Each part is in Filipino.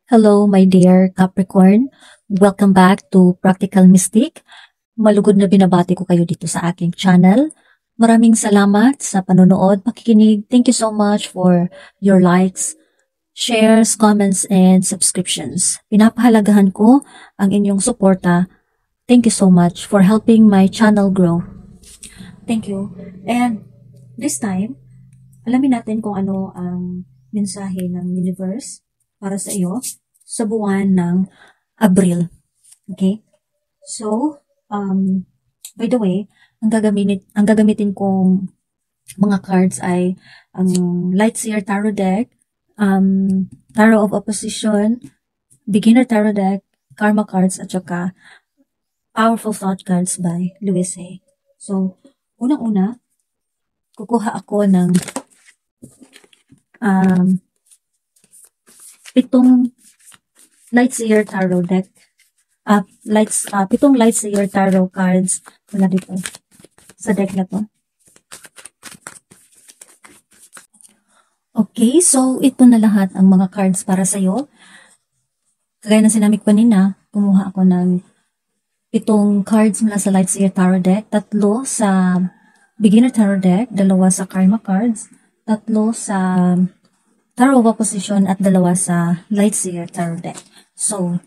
Hello, my dear Capricorn. Welcome back to Practical Mystic. Malugod na binabati ko kayo dito sa aking channel. Maraming salamat sa panonood, pakikinig. Thank you so much for your likes, shares, comments, and subscriptions. Pinapahalagahan ko ang inyong suporta. Thank you so much for helping my channel grow. Thank you. And this time, alamin natin kung ano ang mensahe ng universe para sa iyo sa buwan ng Abril. Okay? So, by the way, ang gagamitin kong mga cards ay ang Lightseer Tarot Deck, Tarot of Opposition, Beginner Tarot Deck, Karma Cards, at saka Powerful Thought Cards by Louise Hay. So, unang-una, kukuha ako ng pitong Lightseer Tarot Deck. Pitong Lightseer Tarot cards mula dito sa deck na to. Okay, so ito na lahat ang mga cards para sa'yo. Kagaya na sinabi ko kanina, kumuha ako ng pitong cards mula sa Lightseer Tarot Deck, 3 sa Beginner Tarot Deck, 2 sa Karma Cards, 3 sa Tarot of Opposition, at 2 sa Lightseer Tarot Deck. So,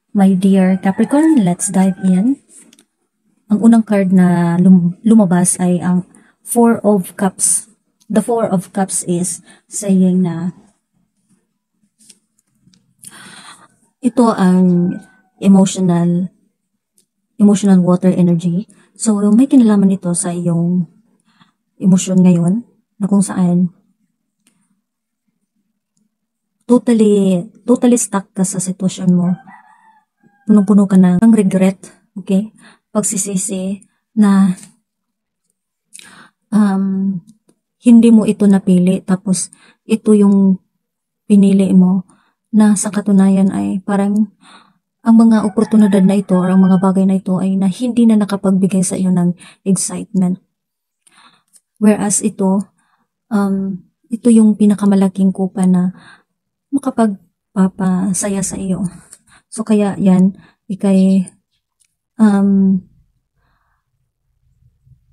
my dear Capricorn, let's dive in. Ang unang card na lumabas ay ang 4 of Cups. The 4 of Cups is saying na ito ang emotional water energy. So, may kinalaman ito sa iyong emosyon ngayon na kung saan totally stuck ka sa sitwasyon mo. Punong-puno ka ng regret, okay? Pagsisisi na hindi mo ito napili, tapos ito yung pinili mo, na sa katunayan ay parang ang mga oportunidad na ito or ang mga bagay na ito ay na hindi na nakapagbigay sa iyo ng excitement. Whereas ito yung pinakamalaking kupa na makapagpapasaya sa iyo. So, kaya yan, ikay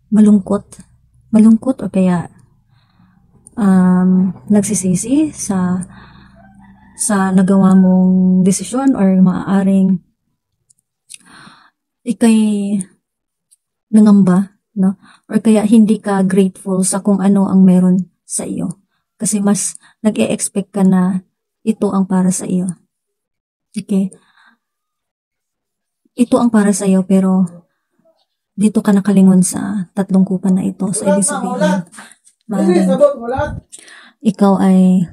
malungkot o kaya nagsisisi sa nagawa mong desisyon, or maaaring ikay nangamba, no? Or kaya hindi ka grateful sa kung ano ang meron sa iyo. Kasi mas nag-e-expect ka na ito ang para sa iyo. Okay? Ito ang para sa iyo, pero dito ka nakalingon sa 3 kupa na ito. So, ibig sabihin, ikaw ay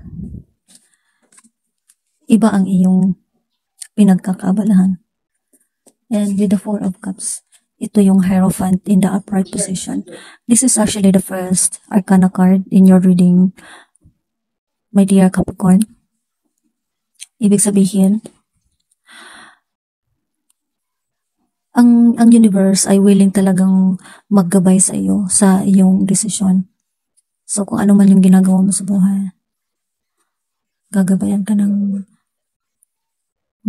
iba ang iyong pinagkakabalahan. And with the 4 of Cups, ito yung Hierophant in the upright position. This is actually the first Arcana card in your reading, my dear Capricorn. Ibig sabihin, ang universe ay willing talagang maggabay sa iyo sa iyong desisyon. So, kung ano man yung ginagawa mo sa buhay, gagabayan ka ng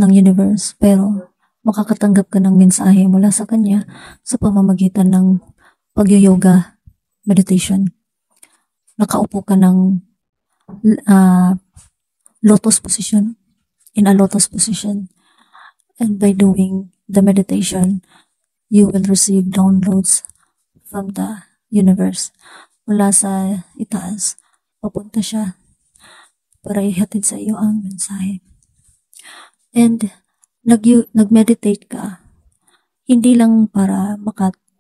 universe, pero makakatanggap ka ng mensahe mula sa kanya sa pamamagitan ng pag-yoga meditation. Nakaupo ka ng lotus position, in a lotus position, and by doing the meditation, you will receive downloads from the universe. Mula sa itaas, papunta siya para ihatid sa iyo ang mensahe. And nag-meditate ka, hindi lang para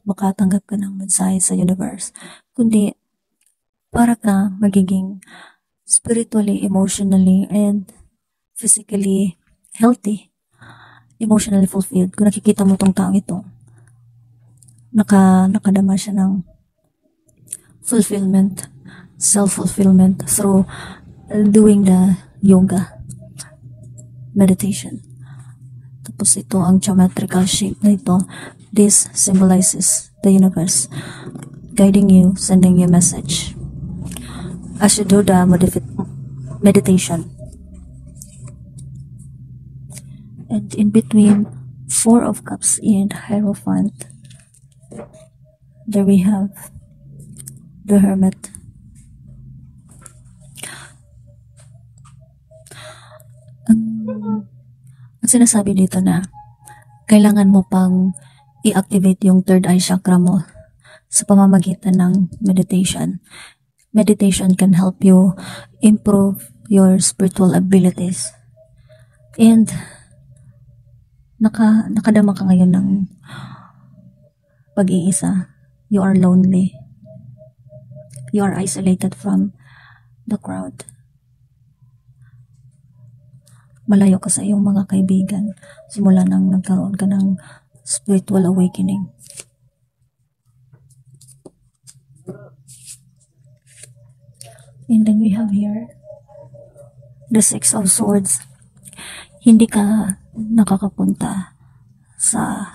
makatanggap ka ng mensahe sa universe, kundi para ka magiging spiritually, emotionally, and physically healthy, emotionally fulfilled. Kung nakikita mo tong taong ito, nakadama siya ng fulfillment, self-fulfillment through doing the yoga meditation. Tapos ito ang geometrical shape na ito. This symbolizes the universe guiding you, sending you a message. As you do the meditation, And in between Four of Cups and Hierophant, there we have the Hermit. Ang sinasabi dito na kailangan mo pang i-activate yung third eye chakra mo sa pamamagitan ng meditation. Meditation can help you improve your spiritual abilities. And nakadama ka ngayon ng pag-iisa. You are lonely. You are isolated from the crowd. Malayo ka sa iyong mga kaibigan simula nang nagkaroon ka ng spiritual awakening. And then we have here the Six of Swords. Hindi ka nakakapunta sa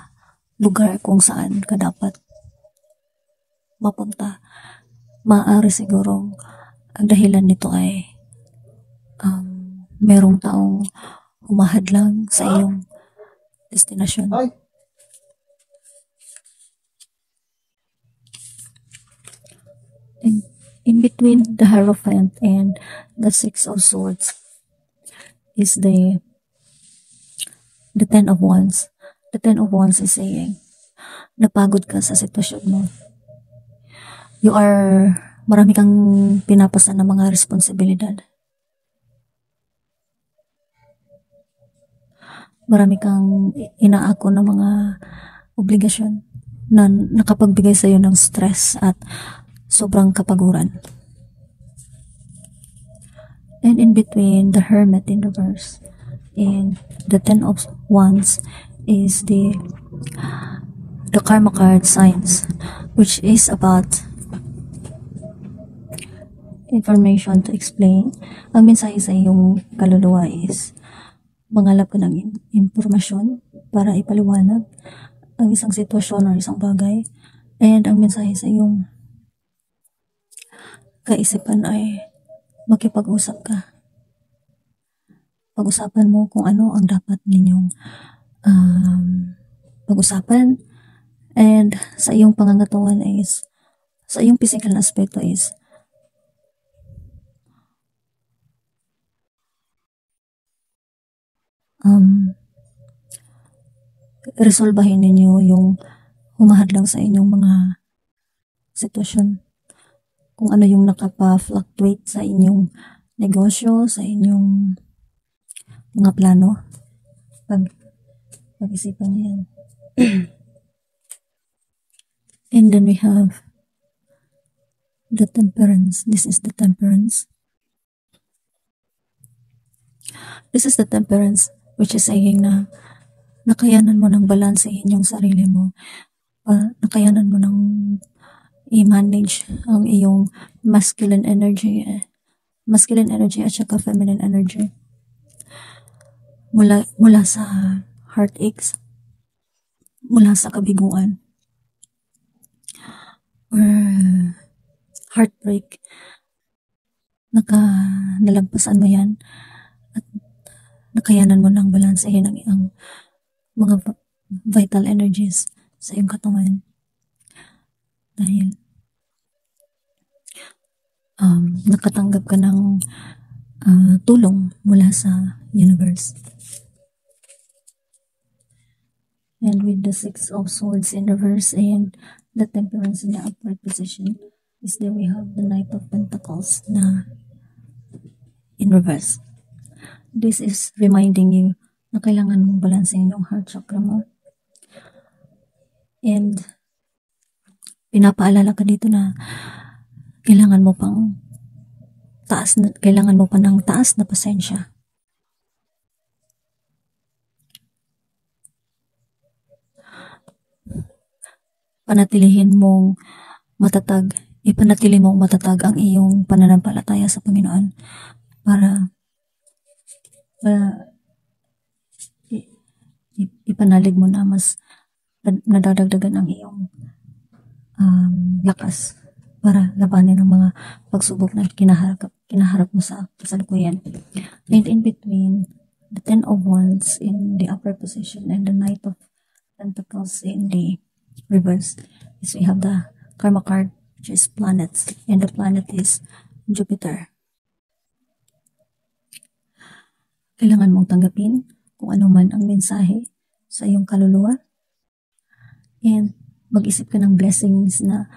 lugar kung saan ka dapat mapunta. Maaari sigurong ang dahilan nito ay merong taong humahadlang sa iyong destinasyon. In between the Hierophant and the Six of Swords is the Ten of Wands. The Ten of Wands is saying, napagod ka sa sitwasyon mo. Marami kang pinapasan ng mga responsibilidad. Marami kang inaako ng mga obligasyon na nakapagbigay sa iyo ng stress at sobrang kapaguran. And in between the Hermit in reverse and the Ten of Wands is the Karma card signs, which is about information to explain. Ang mensahe sa iyong kaluluwa is mangalap ka ng impormasyon para ipaliwanag ang isang sitwasyon o isang bagay. And ang mensahe sa iyong kaisipan ay makipag-usap ka. Pag-usapan mo kung ano ang dapat ninyong pag-usapan. And sa iyong pangangatawan is, sa iyong physical na aspekto is, resolbahin ninyo yung humahadlang sa inyong mga sitwasyon. Kung ano yung nakapa-fluctuate sa inyong negosyo, sa inyong mga plano. Pag-isipan niyo yan. And then we have the Temperance. This is the Temperance. This is the Temperance, which is saying na nakayanan mo ng balansehin yung sarili mo. Nakayanan mo ng i-manage ang iyong masculine energy at saka feminine energy. Mula sa heartaches, mula sa kabiguan, or heartbreak, nalagpasan mo yan at nakayanan mo ng balansehin ang mga vital energies sa iyong katawan. Dahil nakatanggap ka ng tulong mula sa universe. And with the Six of Swords in reverse and the Temperance in the upright position is there we have the Knight of Pentacles na in reverse. This is reminding you na kailangan mong balansehin yung heart chakra mo. And pinapaalala ka dito na kailangan mo pa ng taas na pasensya. Ipanatili mong matatag ang iyong pananampalataya sa Panginoon para ipanalig mo na mas nadadagdagan ang iyong lakas para labanan ang mga pagsubok na kinaharap mo sa kasalukuyan. And in between the Ten of Wands in the upper position, and the Knight of Pentacles in the reverse. Is we have the Karma card, which is planets, and the planet is Jupiter. Kailangan mong tanggapin kung ano man ang mensahe sa iyong kaluluwa, and mag-isip ka ng blessings na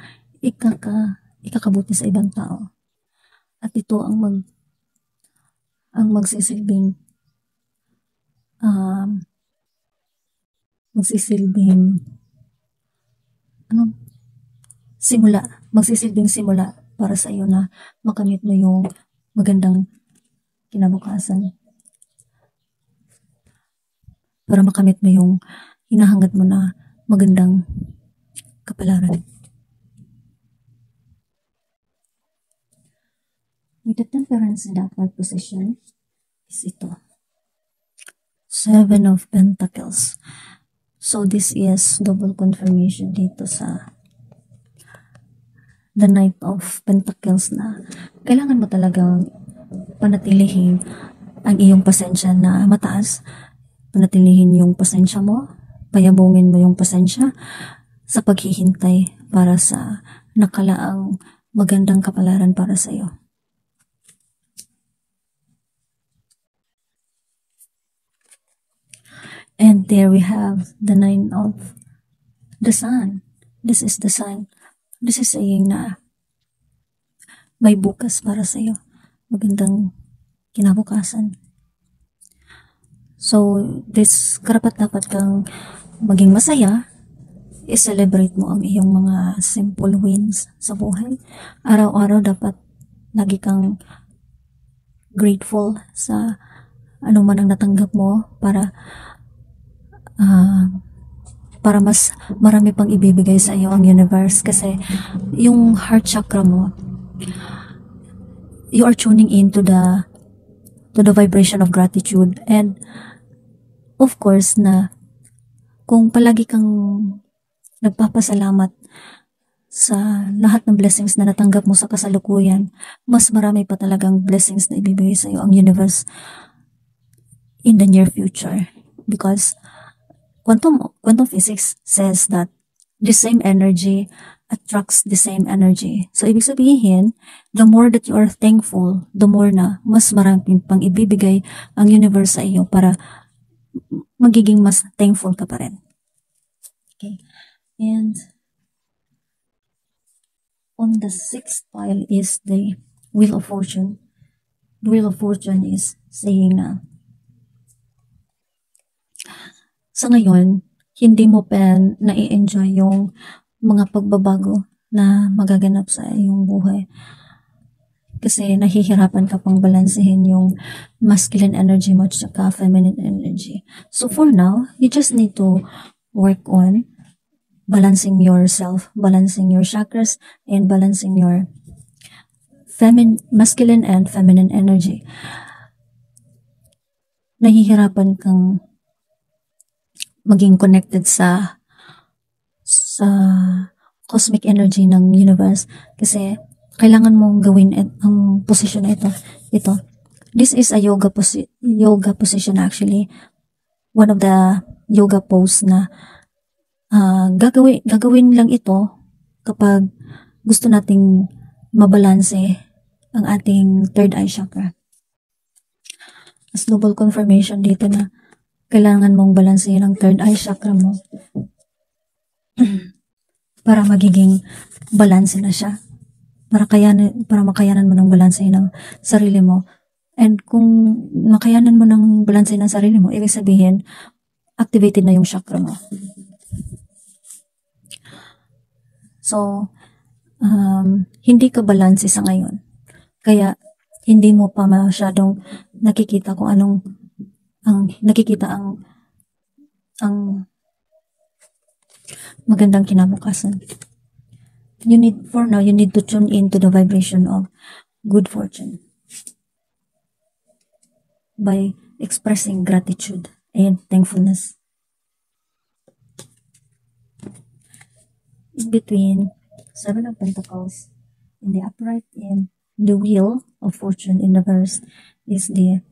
ikakabuti sa ibang tao. At ito ang magsisilbing magsisilbing simula para sa iyo na makamit mo yung magandang kinabukasan. Para makamit mo yung hinahangad mo na magandang kapalaran. With the Temperance in the upper position is ito. Seven of Pentacles. So this is double confirmation dito sa the Knight of Pentacles na kailangan mo talagang panatilihin ang iyong pasensya na mataas. Panatilihin yung pasensya mo, payabungin mo yung pasensya sa paghihintay para sa nakalaang magandang kapalaran para sa iyo. And there we have the Nine of the Sun. This is the Sun. This is saying na may bukas para sa iyo. Magandang kinabukasan. So, this karapat-dapat kang maging masaya, i-celebrate mo ang iyong mga simple wins sa buhay. Araw-araw dapat lagi kang grateful sa ano man ang natanggap mo para mas marami pang ibibigay sa iyo ang universe, kasi yung heart chakra mo, you are tuning into the vibration of gratitude. And of course na kung palagi kang nagpapasalamat sa lahat ng blessings na natanggap mo sa kasalukuyan, mas marami pa talagang blessings na ibibigay sa iyo ang universe in the near future, because quantum physics says that the same energy attracts the same energy. So, ibig sabihin, the more that you are thankful, the more na mas maraming pang ibibigay ang universe sa iyo para magiging mas thankful ka pa rin. Okay. And on the sixth pile is the Wheel of Fortune. The Wheel of Fortune is saying na sa ngayon, hindi mo pa na-i-enjoy yung mga pagbabago na magaganap sa iyong buhay. Kasi nahihirapan ka pang balansehin yung masculine energy mo at saka feminine energy. So for now, you just need to work on balancing yourself, balancing your chakras, and balancing your masculine and feminine energy. Nahihirapan kang maging connected sa cosmic energy ng universe kasi kailangan mong gawin ang position na ito. This is a yoga position actually. One of the yoga pose na gagawin lang ito kapag gusto nating mabalanse ang ating third eye chakra. As double confirmation dito na kailangan mong balansehin ang third eye chakra mo para magiging balanse na siya. Para makayanan mo ng balansehin ang sarili mo. And kung makayanan mo ng balansehin ang sarili mo, ibig sabihin, activated na yung chakra mo. So, hindi ka balanse sa ngayon. Kaya, hindi mo pa masyadong nakikita kung ang magandang kinabukasan. For now, you need to tune into the vibration of good fortune by expressing gratitude and thankfulness. In between, Seven of Pentacles in the upright and the Wheel of Fortune in reverse is the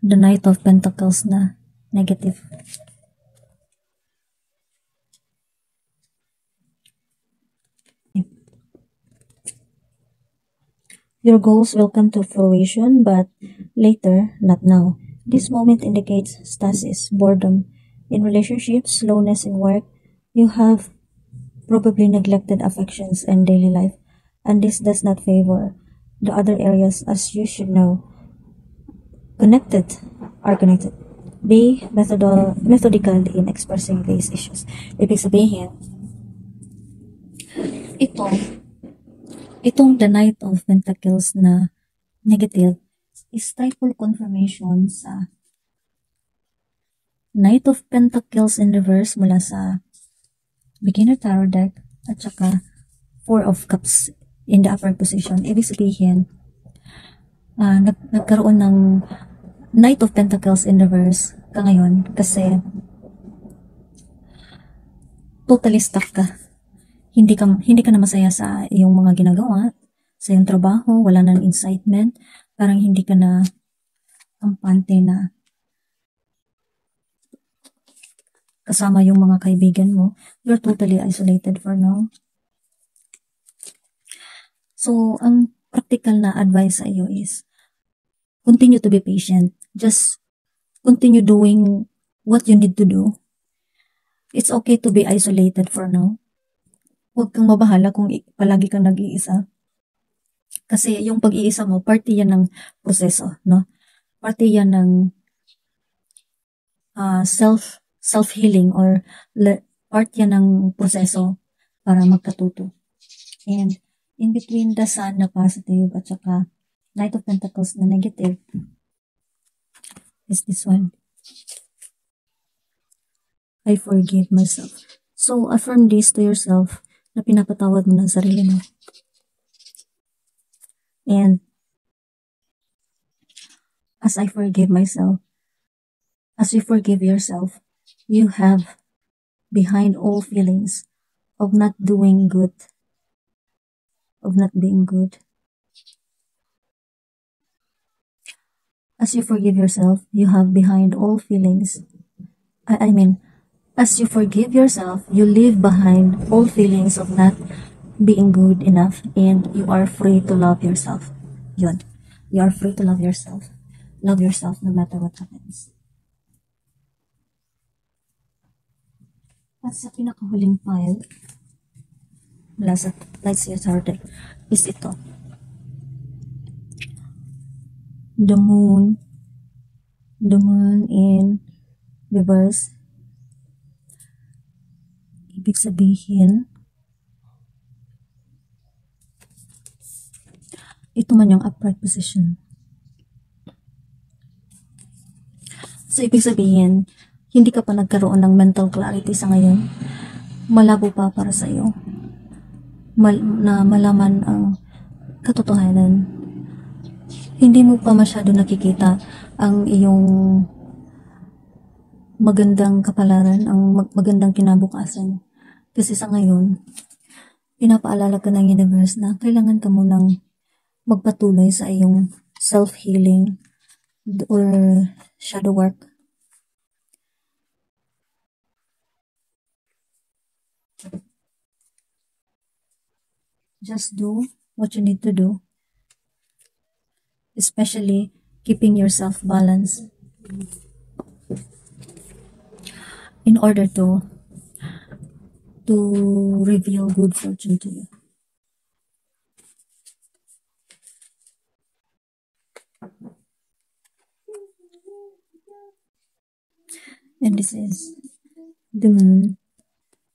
the Knight of Pentacles na negative. Your goals will come to fruition, but later, not now. This moment indicates stasis, boredom in relationships, slowness in work. You have probably neglected affections and daily life, and this does not favor the other areas, as you should know. Connected are connected. Be methodical in expressing these issues. Ibig sabihin, itong the Knight of Pentacles na negative is triple confirmation sa Knight of Pentacles in reverse mula sa Beginner Tarot deck at saka Four of Cups in the upper position. Ibig sabihin, nagkaroon ng Knight of Pentacles in reverse ka ngayon kasi totally stuck ka. Hindi ka na masaya sa iyong mga ginagawa, sa iyong trabaho, wala nang excitement, parang hindi ka na kampante na kasama yung mga kaibigan mo. You're totally isolated for now. So, ang practical na advice sa iyo is, continue to be patient. Just continue doing what you need to do. It's okay to be isolated for now. Huwag kang mabahala kung palagi kang nag-iisa. Kasi yung pag-iisa mo, parte yan ng proseso, no? Parte yan ng self-healing or part yan ng proseso para magkatuto. And in between the Sun na positive at saka Knight of Pentacles na negative is this one. I forgive myself. So, affirm this to yourself na pinapatawad mo ng sarili mo. And as I forgive myself, as you forgive yourself, you have behind all feelings of not doing good, of not being good. As you forgive yourself, you have behind all feelings. As you forgive yourself, you leave behind all feelings of not being good enough, and you are free to love yourself. Yun. You are free to love yourself. Love yourself no matter what happens. At sa pinakahuling pile, mula sa Lightseer Tarot deck, is ito. The Moon in reverse. Ibig sabihin, ito man yung upright position. So, ibig sabihin, hindi ka pa nagkaroon ng mental clarity sa ngayon. Malabo pa para sa iyo. Na malaman ang katotohanan. Hindi mo pa masyado nakikita ang iyong magandang kapalaran, ang magandang kinabukasan. Kasi sa ngayon, pinapaalala ka ng universe na kailangan ka munang magpatuloy sa iyong self-healing or shadow work. Just do what you need to do, especially keeping yourself balanced in order to reveal good fortune to you. And this is the Moon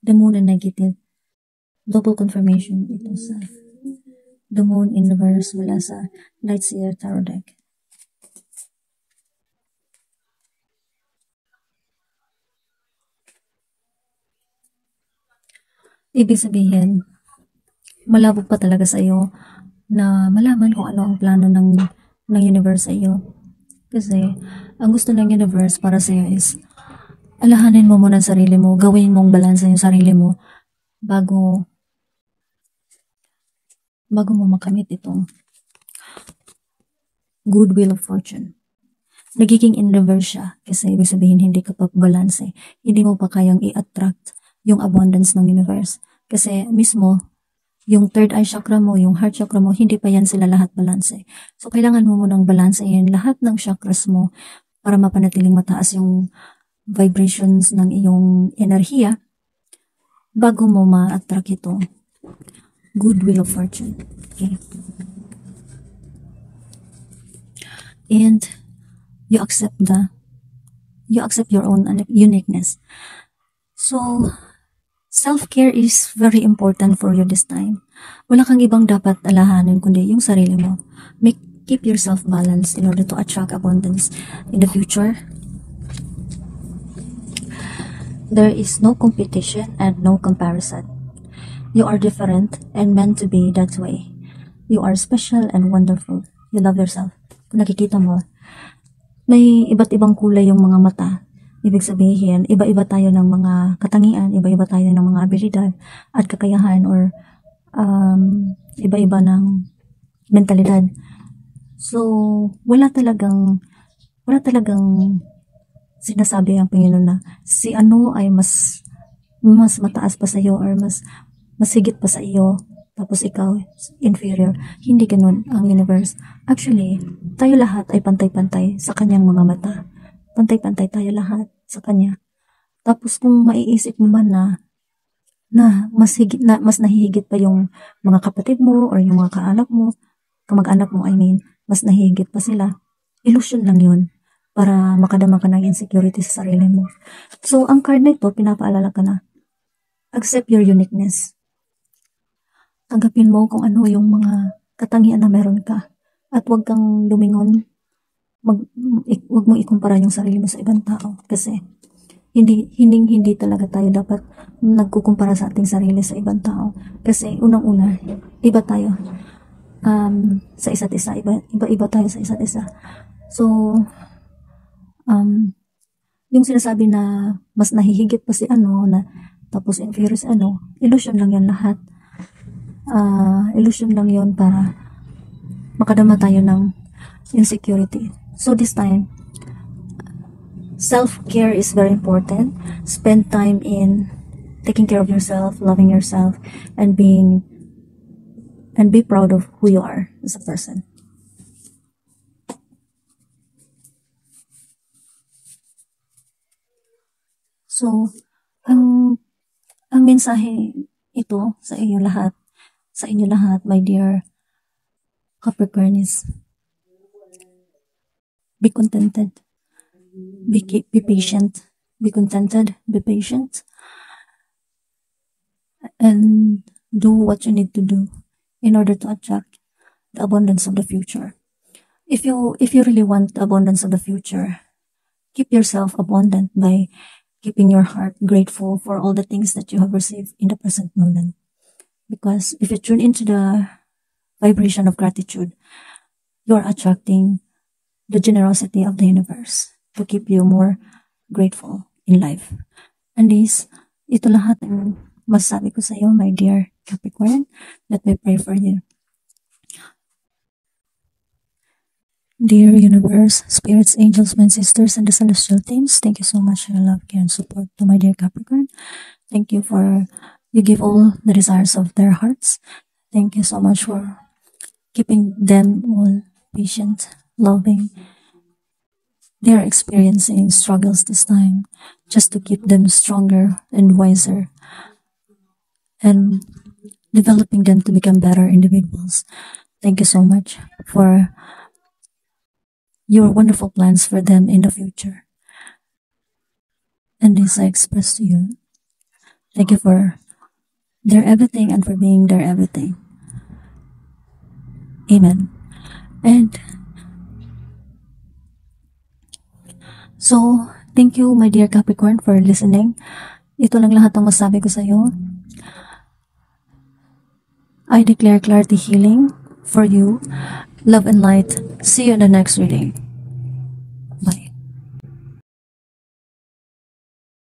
na negative. Double confirmation ito sa the Moon in reverse mula sa Lightseer Tarot deck. Ibig sabihin, malabo pa talaga sa iyo na malaman kung ano ang plano ng universe sa iyo. Kasi, ang gusto ng universe para sa iyo is, alahanin mo muna ang sarili mo, gawin mong balansa yung sarili mo bago mo makamit itong good will of fortune. nagiging in reverse siya. Kasi ibig sabihin, hindi ka pa balance eh. Hindi mo pa kayang i-attract yung abundance ng universe. Kasi mismo, yung third eye chakra mo, yung heart chakra mo, hindi pa yan sila lahat balance eh. So, kailangan mo munang balance yan lahat ng chakras mo para mapanatiling mataas yung vibrations ng iyong enerhiya bago mo ma-attract ito. Good wheel of fortune. Okay. And you accept your own uniqueness. So, self-care is very important for you this time. Wala kang ibang dapat alahanin kundi yung sarili mo. Keep yourself balanced in order to attract abundance in the future. There is no competition and no comparison. You are different and meant to be that way. You are special and wonderful. You love yourself. Kung nakikita mo, may iba't ibang kulay yung mga mata. Ibig sabihin, iba-iba tayo ng mga katangian, iba-iba tayo ng mga abilidad at kakayahan or iba-iba ng mentalidad. So, wala talagang sinasabi ang Panginoon na si ano ay mas mataas pa sa iyo or mas higit pa sa iyo, tapos ikaw inferior. Hindi ganun ang universe. Actually, tayo lahat ay pantay-pantay sa kanyang mga mata. Pantay-pantay tayo lahat sa kanya. Tapos kung maiisip mo man na mas nahihigit pa yung mga kapatid mo or yung mga kaanak mo, kamag-anak mo, mas nahihigit pa sila. Illusion lang yun para makadama ka ng insecurity sa sarili mo. So, ang card na ito, pinapaalala ka na, accept your uniqueness. Tanggapin mo kung ano yung mga katangian na meron ka. At huwag kang lumingon. Huwag mo ikumpara yung sarili mo sa ibang tao. Kasi, hindi talaga tayo dapat nagkukumpara sa ating sarili sa ibang tao. Kasi, unang-una, iba tayo sa isa't isa. Iba tayo sa isa't isa. So, yung sinasabi na mas nahihigit pa si tapos inferior si illusion lang yan lahat. Illusion lang yon para makadama tayo ng insecurity. So this time, self-care is very important. Spend time in taking care of yourself, loving yourself, and be proud of who you are as a person. So, ang mensahe ito sa inyo lahat, my dear Capricorn, is be contented, be patient, be contented, be patient, and do what you need to do in order to attract the abundance of the future. If you really want the abundance of the future, keep yourself abundant by keeping your heart grateful for all the things that you have received in the present moment. Because if you tune into the vibration of gratitude, you are attracting the generosity of the universe to keep you more grateful in life. And ito lahat ang masasabi ko sa iyo, my dear Capricorn. Let me pray for you. Dear universe, spirits, angels, men, sisters, and the celestial teams, thank you so much for your love, care, and support to my dear Capricorn. Thank you for you give all the desires of their hearts. Thank you so much for keeping them all patient, loving. They are experiencing struggles this time, just to keep them stronger and wiser, and developing them to become better individuals. Thank you so much for your wonderful plans for them in the future. And this I express to you. Thank you for their everything and for being their everything. Amen. And so, thank you, my dear Capricorn, for listening. Ito lang lahat ang masabi ko sa iyo. I declare clarity healing for you, love and light. See you in the next reading.